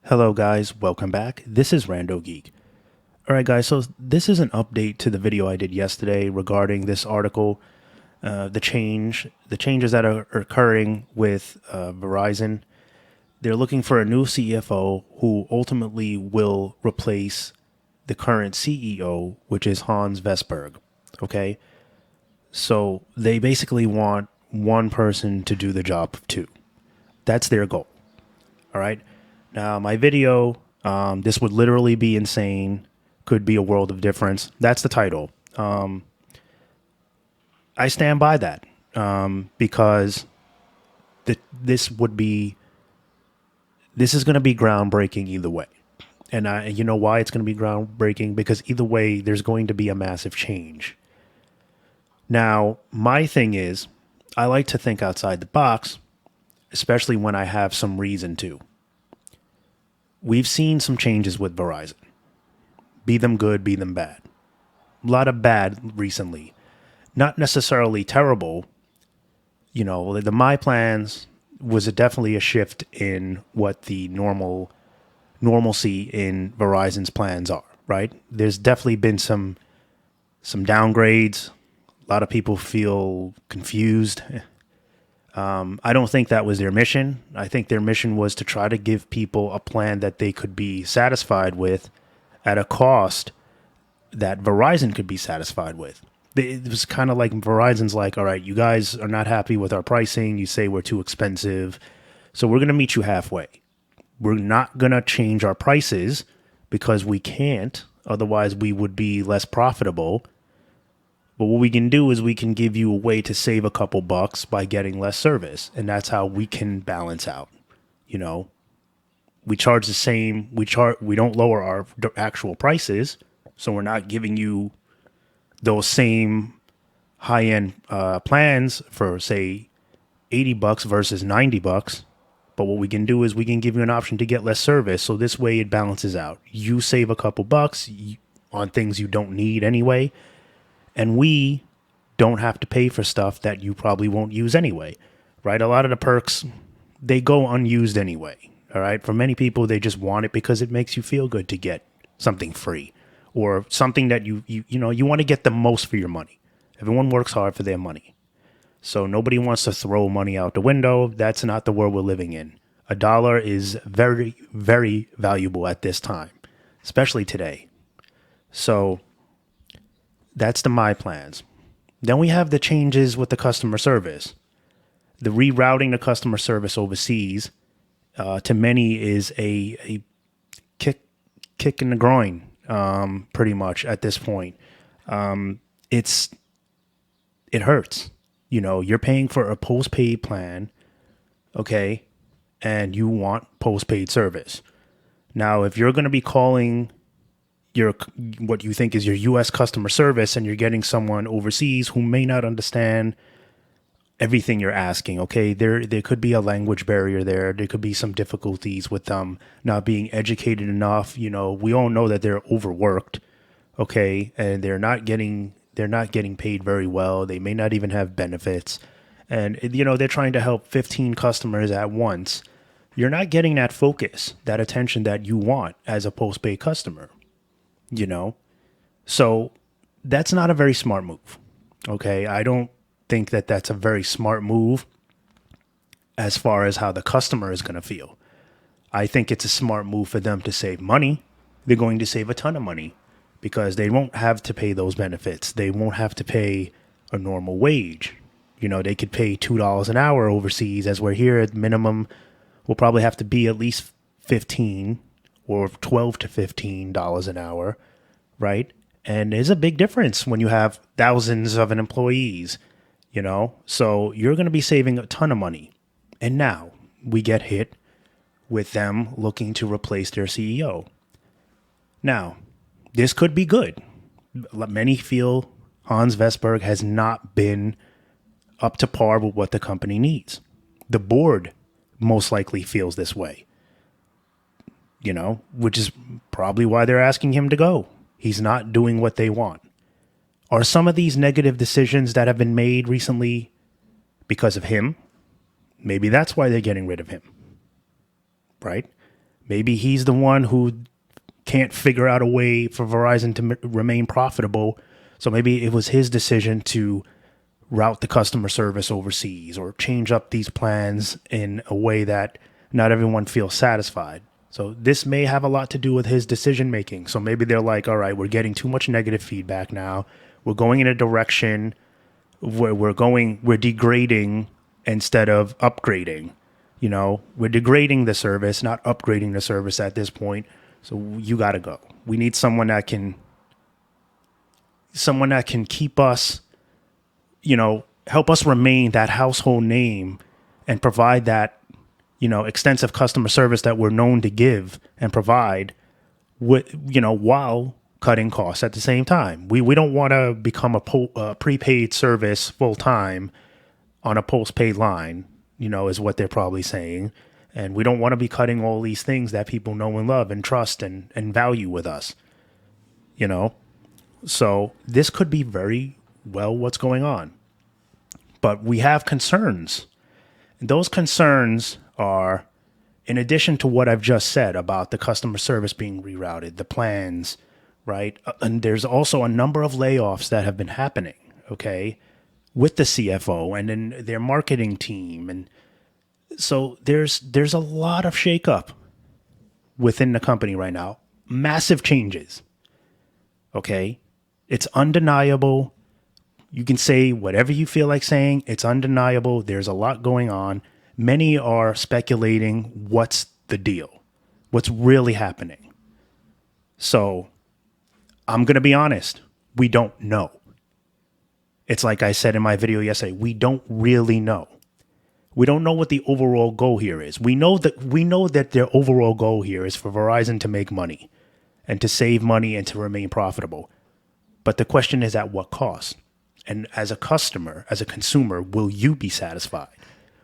Hello guys, welcome back. This is RandoGEEK. Alright guys, so this is an update to the video I did yesterday regarding this article, the changes that are occurring with Verizon. They're looking for a new CFO who ultimately will replace the current CEO, which is Hans Vestberg. Okay, so they basically want one person to do the job of two. That's their goal. All right. Now, my video, this would literally be insane, could be a world of difference. That's the title. I stand by that because this is going to be groundbreaking either way. And you know why it's going to be groundbreaking? Because either way, there's going to be a massive change. Now, my thing is, I like to think outside the box, especially when I have some reason to. We've seen some changes with Verizon. Be them good, be them bad. A lot of bad recently. Not necessarily terrible. You know, the My Plans was definitely a shift in what the normalcy in Verizon's plans are, right? There's definitely been some downgrades. A lot of people feel confused. I don't think that was their mission. I think their mission was to try to give people a plan that they could be satisfied with at a cost that Verizon could be satisfied with. It was kind of like Verizon's like, all right, you guys are not happy with our pricing. You say we're too expensive. So we're going to meet you halfway. We're not going to change our prices because we can't. Otherwise, we would be less profitable. But what we can do is we can give you a way to save a couple bucks by getting less service. And that's how we can balance out. You know, we charge the same. We don't lower our actual prices. So we're not giving you those same high-end plans for, say, $80 versus $90. But what we can do is we can give you an option to get less service. So this way it balances out. You save a couple bucks on things you don't need anyway. And we don't have to pay for stuff that you probably won't use anyway, right? A lot of the perks, they go unused anyway, all right? For many people, they just want it because it makes you feel good to get something free or something that you want to get the most for your money. Everyone works hard for their money. So nobody wants to throw money out the window. That's not the world we're living in. A dollar is very, very valuable at this time, especially today. So that's the My Plans. Then we have the changes with the customer service. The rerouting the customer service overseas to many is a kick in the groin, pretty much at this point. It hurts. You know, you're paying for a postpaid plan, okay, and you want postpaid service. Now, if you're going to be calling what you think is your U.S. customer service and you're getting someone overseas who may not understand everything you're asking, okay, there could be a language barrier there. There could be some difficulties with them not being educated enough. You know, we all know that they're overworked, okay, and they're not getting paid very well. They may not even have benefits. And, you know, they're trying to help 15 customers at once. You're not getting that focus, that attention that you want as a postpaid customer. You know, so that's not a very smart move. Okay. I don't think that that's a very smart move as far as how the customer is going to feel. I think it's a smart move for them to save money. They're going to save a ton of money because they won't have to pay those benefits. They won't have to pay a normal wage. You know, they could pay $2 an hour overseas, as we're here at minimum. We'll probably have to be at least 15 or $12 to $15 an hour, right? And there's a big difference when you have thousands of employees, you know? So you're going to be saving a ton of money. And now we get hit with them looking to replace their CEO. Now, this could be good. Many feel Hans Vestberg has not been up to par with what the company needs. The board most likely feels this way. You know, which is probably why they're asking him to go. He's not doing what they want. Are some of these negative decisions that have been made recently because of him? Maybe that's why they're getting rid of him, right? Maybe he's the one who can't figure out a way for Verizon to remain profitable. So maybe it was his decision to route the customer service overseas or change up these plans in a way that not everyone feels satisfied. So this may have a lot to do with his decision making. So maybe they're like, all right, we're getting too much negative feedback now. We're going in a direction where we're degrading instead of upgrading. You know, we're degrading the service, not upgrading the service at this point. So you got to go. We need someone that can keep us, help us remain that household name and provide that, extensive customer service that we're known to give and provide with, while cutting costs at the same time. We don't want to become a prepaid service full time on a postpaid line, is what they're probably saying. And we don't want to be cutting all these things that people know and love and trust and value with us, So this could be very well what's going on. But we have concerns. And those concerns are, in addition to what I've just said about the customer service being rerouted, the plans, right? And there's also a number of layoffs that have been happening, okay, with the CFO and in their marketing team. And so there's a lot of shakeup within the company right now. Massive changes, okay? It's undeniable. You can say whatever you feel like saying. It's undeniable. There's a lot going on. Many are speculating what's the deal, what's really happening. So I'm going to be honest. We don't know. It's like I said in my video yesterday. We don't really know. We don't know what the overall goal here is. We know that their overall goal here is for Verizon to make money and to save money and to remain profitable. But the question is, at what cost? And as a customer, as a consumer, will you be satisfied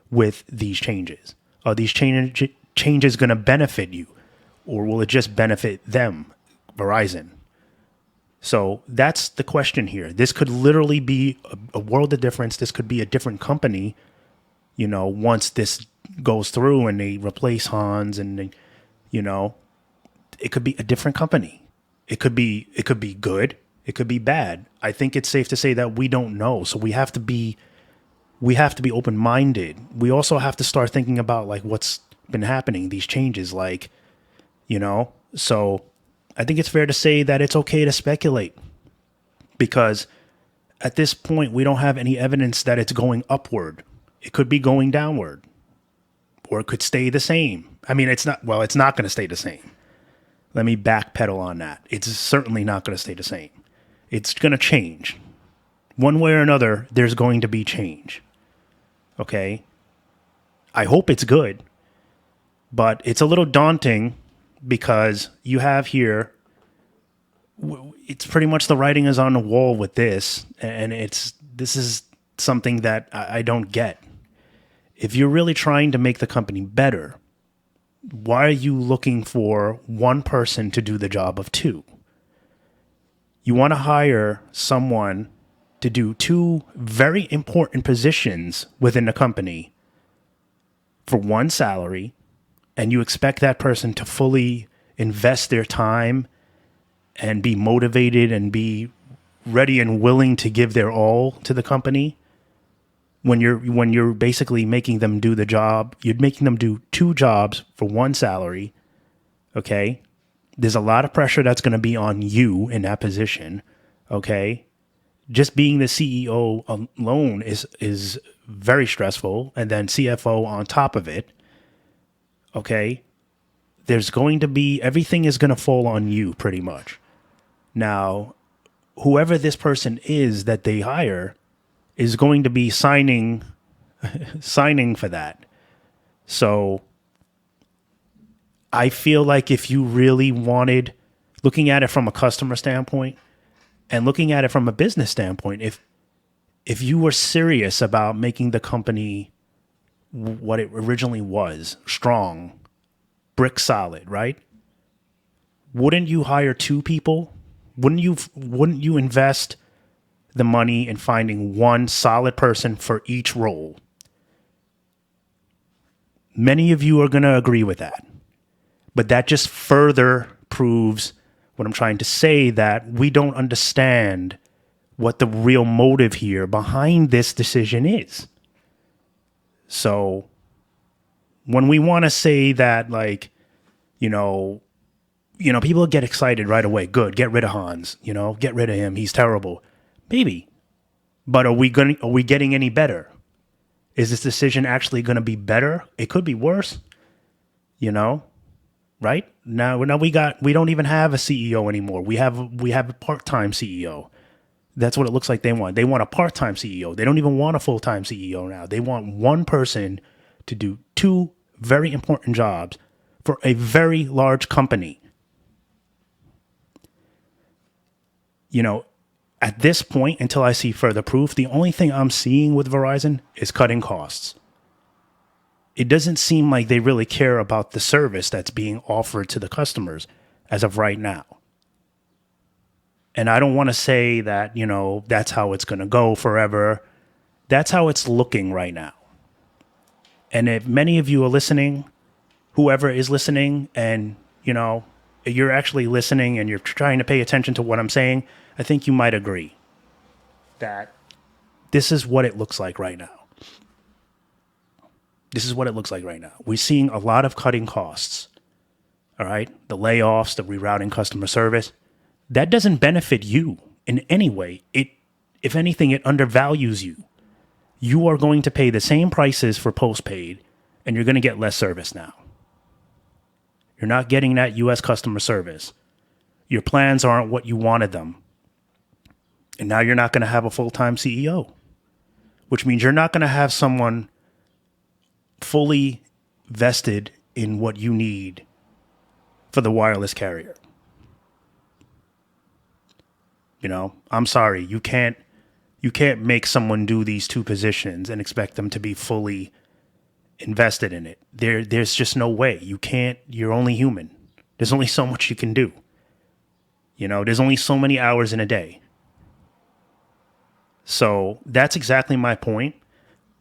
with these changes? Are these changes going to benefit you, or will it just benefit them, Verizon? So that's the question here. This could literally be a world of difference. This could be a different company, once this goes through and they replace Hans and, it could be a different company. It could be good. It could be bad. I think it's safe to say that we don't know. So we have to be open-minded. We also have to start thinking about like what's been happening, these changes, so I think it's fair to say that it's okay to speculate, because at this point, we don't have any evidence that it's going upward. It could be going downward, or it could stay the same. I mean, it's not going to stay the same. Let me backpedal on that. It's certainly not going to stay the same. It's going to change. One way or another, there's going to be change. Okay? I hope it's good, but it's a little daunting because you have here, it's pretty much the writing is on the wall with this, and this is something that I don't get. If you're really trying to make the company better, why are you looking for one person to do the job of two? You want to hire someone to do two very important positions within the company for one salary, and you expect that person to fully invest their time and be motivated and be ready and willing to give their all to the company. When you're basically making them do the job, you're making them do two jobs for one salary, okay? There's a lot of pressure that's going to be on you in that position, okay? Just being the CEO alone is very stressful, and then CFO on top of it, okay? There's going to be, everything is going to fall on you pretty much. Now, whoever this person is that they hire is going to be signing for that. So I feel like if you really wanted, looking at it from a customer standpoint and looking at it from a business standpoint, if you were serious about making the company what it originally was, strong, brick solid, right? Wouldn't you hire two people? Wouldn't you invest the money in finding one solid person for each role? Many of you are going to agree with that. But that just further proves what I'm trying to say, that we don't understand what the real motive here behind this decision is. So when we want to say that, like, people get excited right away. Good, get rid of Hans. Get rid of him. He's terrible. Maybe, but are we getting any better? Is this decision actually going to be better? It could be worse. Right now we don't even have a CEO anymore. We have a part-time CEO. That's what it looks like they want. They want a part-time CEO. They don't even want a full-time CEO now. They want one person to do two very important jobs for a very large company. At this point, until I see further proof, the only thing I'm seeing with Verizon is cutting costs. It doesn't seem like they really care about the service that's being offered to the customers as of right now. And I don't want to say that, that's how it's going to go forever. That's how it's looking right now. And if many of you are listening, whoever is listening, and, you're actually listening and you're trying to pay attention to what I'm saying, I think you might agree that this is what it looks like right now. This is what it looks like right now. We're seeing a lot of cutting costs. All right. The layoffs, the rerouting customer service. That doesn't benefit you in any way. If anything, it undervalues you. You are going to pay the same prices for postpaid, and you're going to get less service now. You're not getting that U.S. customer service. Your plans aren't what you wanted them. And now you're not going to have a full-time CEO, which means you're not going to have someone fully vested in what you need for the wireless carrier. I'm sorry, you can't make someone do these two positions and expect them to be fully invested in it. There's just no way. You're only human. There's only so much you can do. There's only so many hours in a day. So that's exactly my point.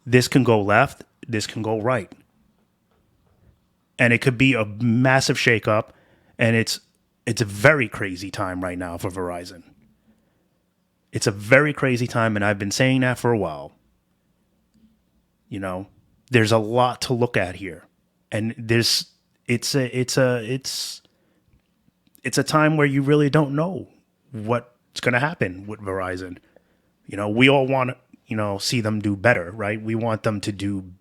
This can go left. This can go right. And it could be a massive shakeup. And it's a very crazy time right now for Verizon. It's a very crazy time. And I've been saying that for a while. There's a lot to look at here. And it's a time where you really don't know what's going to happen with Verizon. We all want to, see them do better, right? We want them to do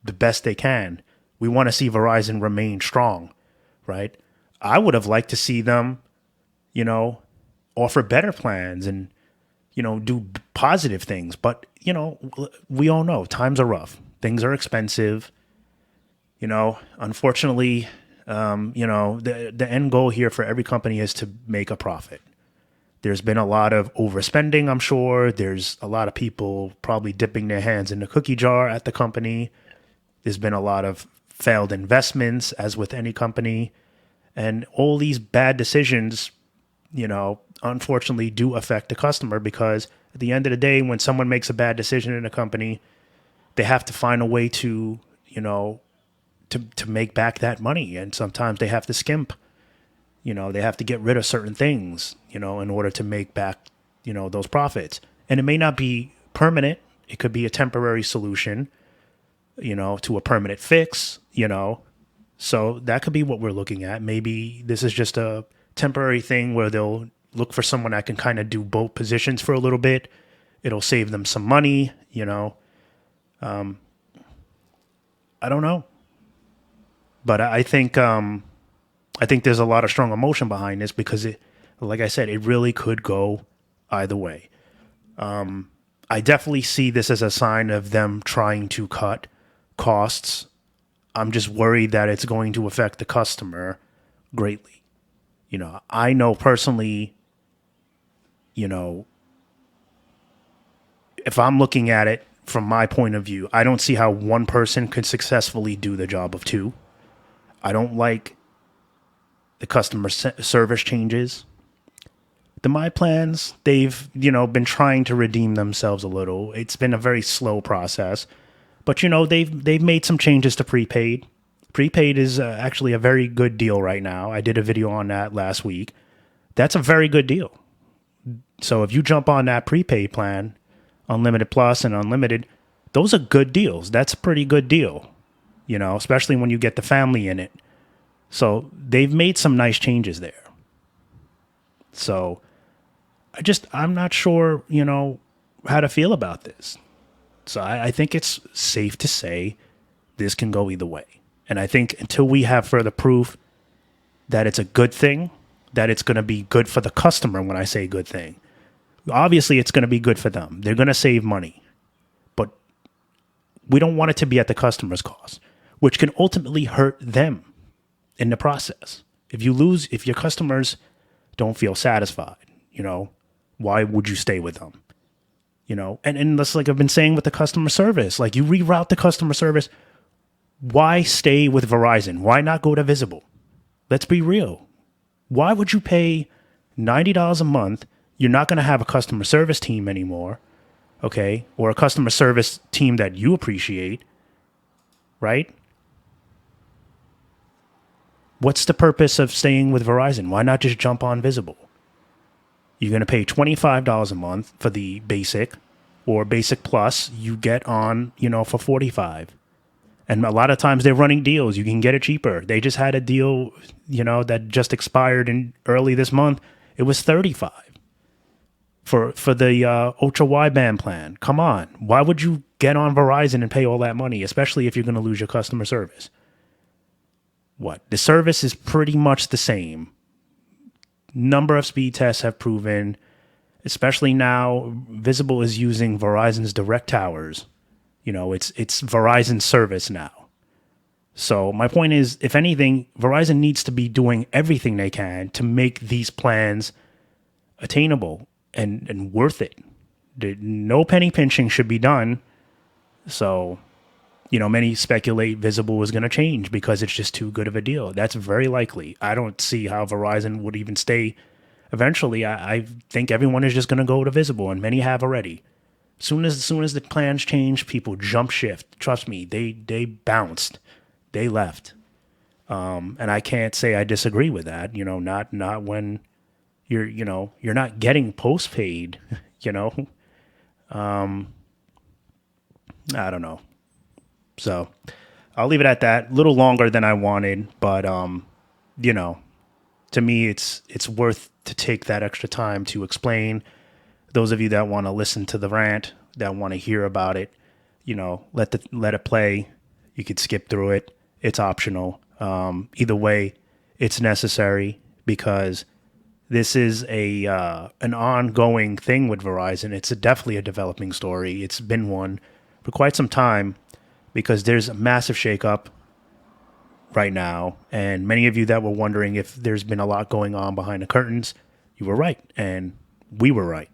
the best they can. We want to see Verizon remain strong, right? I would have liked to see them, offer better plans and, do positive things. But, we all know times are rough. Things are expensive. Unfortunately, the end goal here for every company is to make a profit. There's been a lot of overspending, I'm sure. There's a lot of people probably dipping their hands in the cookie jar at the company. There's been a lot of failed investments, as with any company. And all these bad decisions, unfortunately do affect the customer, because at the end of the day, when someone makes a bad decision in a company, they have to find a way to, to make back that money. And sometimes they have to skimp. They have to get rid of certain things, in order to make back, those profits. And it may not be permanent. It could be a temporary solution, to a permanent fix, So that could be what we're looking at. Maybe this is just a temporary thing where they'll look for someone that can kind of do both positions for a little bit. It'll save them some money, I don't know. But I think there's a lot of strong emotion behind this, because like I said, it really could go either way. I definitely see this as a sign of them trying to cut costs. I'm just worried that it's going to affect the customer greatly. I know personally, if I'm looking at it from my point of view, I don't see how one person could successfully do the job of two. I don't like the customer service changes. The My Plans, they've, been trying to redeem themselves a little. It's been a very slow process. But, they've made some changes to prepaid. Prepaid is actually a very good deal right now. I did a video on that last week. That's a very good deal. So if you jump on that prepaid plan, Unlimited Plus and Unlimited, those are good deals. That's a pretty good deal, especially when you get the family in it. So they've made some nice changes there. So I'm not sure, how to feel about this. So I think it's safe to say this can go either way. And I think until we have further proof that it's a good thing, that it's going to be good for the customer when I say good thing, obviously it's going to be good for them. They're going to save money. But we don't want it to be at the customer's cost, which can ultimately hurt them in the process. If your customers don't feel satisfied, why would you stay with them? And that's like I've been saying with the customer service, like you reroute the customer service. Why stay with Verizon? Why not go to Visible? Let's be real. Why would you pay $90 a month? You're not going to have a customer service team anymore, okay? Or a customer service team that you appreciate, right? What's the purpose of staying with Verizon? Why not just jump on Visible? You're going to pay $25 a month for the basic or basic plus. You get on, for $45. And a lot of times they're running deals. You can get it cheaper. They just had a deal, that just expired in early this month. It was $35 for the ultra wideband plan. Come on. Why would you get on Verizon and pay all that money, especially if you're going to lose your customer service? What? The service is pretty much the same. Number of speed tests have proven, especially now, Visible is using Verizon's direct towers. It's Verizon service now. So my point is, if anything, Verizon needs to be doing everything they can to make these plans attainable and worth it. No penny pinching should be done. So, many speculate Visible is going to change because it's just too good of a deal. That's very likely. I don't see how Verizon would even stay. Eventually, I think everyone is just going to go to Visible, and many have already. Soon as the plans change, people jump shift. Trust me, they bounced, they left, and I can't say I disagree with that. Not when you're not getting postpaid. I don't know. So I'll leave it at that. A little longer than I wanted, but to me, it's worth to take that extra time to explain. Those of you that want to listen to the rant, that want to hear about it, let it play. You could skip through it. It's optional. Either way, it's necessary because this is an ongoing thing with Verizon. It's definitely a developing story. It's been one for quite some time because there's a massive shakeup right now. And many of you that were wondering if there's been a lot going on behind the curtains, you were right. And we were right,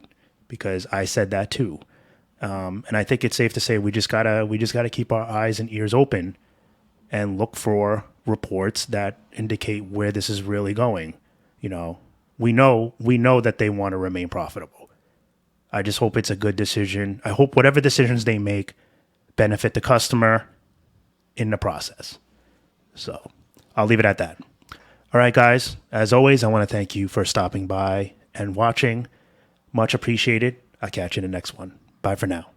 because I said that too. And I think it's safe to say we just gotta keep our eyes and ears open and look for reports that indicate where this is really going. We know that they want to remain profitable. I just hope it's a good decision. I hope whatever decisions they make benefit the customer in the process. So I'll leave it at that. All right, guys. As always, I want to thank you for stopping by and watching. Much appreciated. I'll catch you in the next one. Bye for now.